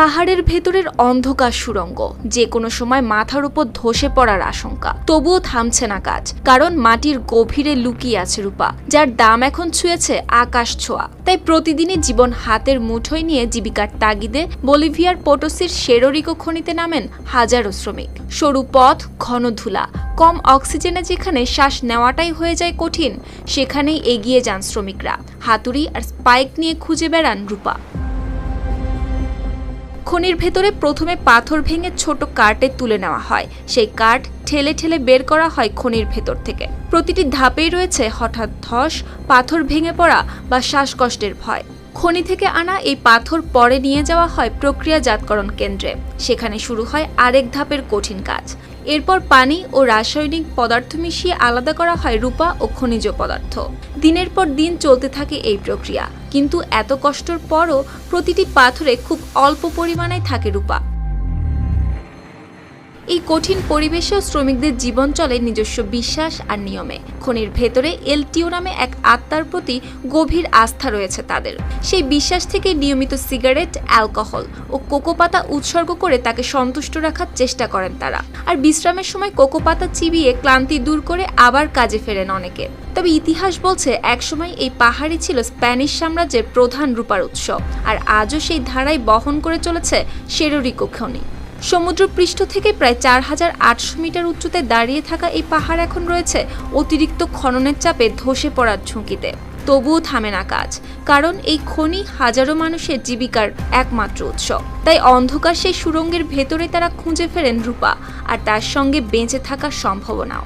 পাহাড়ের ভেতরের অন্ধকার সুড়ঙ্গ, যে কোনো সময় মাথার উপর ধসে পড়ার আশঙ্কা। তবুও থামছে না কাজ, কারণ মাটির গভীরে লুকিয়ে আছে রূপা, যার দাম এখন ছুঁয়েছে আকাশ ছোঁয়া। তাই প্রতিদিনই জীবন হাতের মুঠোয় নিয়ে জীবিকার তাগিদে বলিভিয়ার পোটোসির সেরোরিকো খনিতে নামেন হাজারো শ্রমিক। সরু পথ, ঘন ধুলা, কম অক্সিজেনে যেখানে শ্বাস নেওয়াটাই হয়ে যায় কঠিন, সেখানেই এগিয়ে যান শ্রমিকরা। হাতুড়ি আর স্পাইক নিয়ে খুঁজে বেড়ান রূপা। খনির ভেতরে প্রথমে পাথর ভেঙে ছোট কার্টে তুলে নেওয়া হয়। সেই কার্ট ঠেলে ঠেলে বের করা হয় খনির ভেতর থেকে। প্রতিটি ধাপেই রয়েছে হঠাৎ ধস, পাথর ভেঙে পড়া বা শ্বাসকষ্টের ভয়। খনি থেকে আনা এই পাথর পরে নিয়ে যাওয়া হয় প্রক্রিয়াজাতকরণ কেন্দ্রে। সেখানে শুরু হয় আরেক ধাপের কঠিন কাজ। এরপর পানি ও রাসায়নিক পদার্থ মিশিয়ে আলাদা করা হয় রূপা ও খনিজ পদার্থ। দিনের পর দিন চলতে থাকে এই প্রক্রিয়া, কিন্তু এত কষ্টের পরও প্রতিটি পাথরে খুব অল্প পরিমাণে থাকে রূপা। এই কঠিন পরিবেশেও শ্রমিকদের জীবন চলে নিজস্ব বিশ্বাস আর নিয়মে। খনির ভেতরে এলটিও নামে এক আত্মার প্রতি গভীর আস্থা রয়েছে তাদের। সেই বিশ্বাস থেকে নিয়মিত সিগারেট, অ্যালকোহল ও কোকো পাতা উৎসর্গ করে তাকে সন্তুষ্ট রাখার চেষ্টা করেন তারা। আর বিশ্রামের সময় কোকো পাতা চিবিয়ে ক্লান্তি দূর করে আবার কাজে ফেরেন অনেকে। তবে ইতিহাস বলছে একসময় এই পাহাড়ই ছিল স্প্যানিশ সাম্রাজ্যের প্রধান রূপার উৎস, আর আজও সেই ধারাই বহন করে চলেছে সেরোরিকো খনি। সমুদ্র পৃষ্ঠ থেকে প্রায় ৪,৮০০ মিটার উচ্চতায় দাঁড়িয়ে থাকা এই পাহাড় এখন রয়েছে অতিরিক্ত খননের চাপে ধসে পড়ার ঝুঁকিতে। তবুও থামে না কাজ, কারণ এই খনি হাজারো মানুষের জীবিকার একমাত্র উৎস। তাই অন্ধকার সেই সুড়ঙ্গের ভেতরে তারা খুঁজে ফেরেন রূপা, আর তার সঙ্গে বেঁচে থাকার সম্ভাবনাও।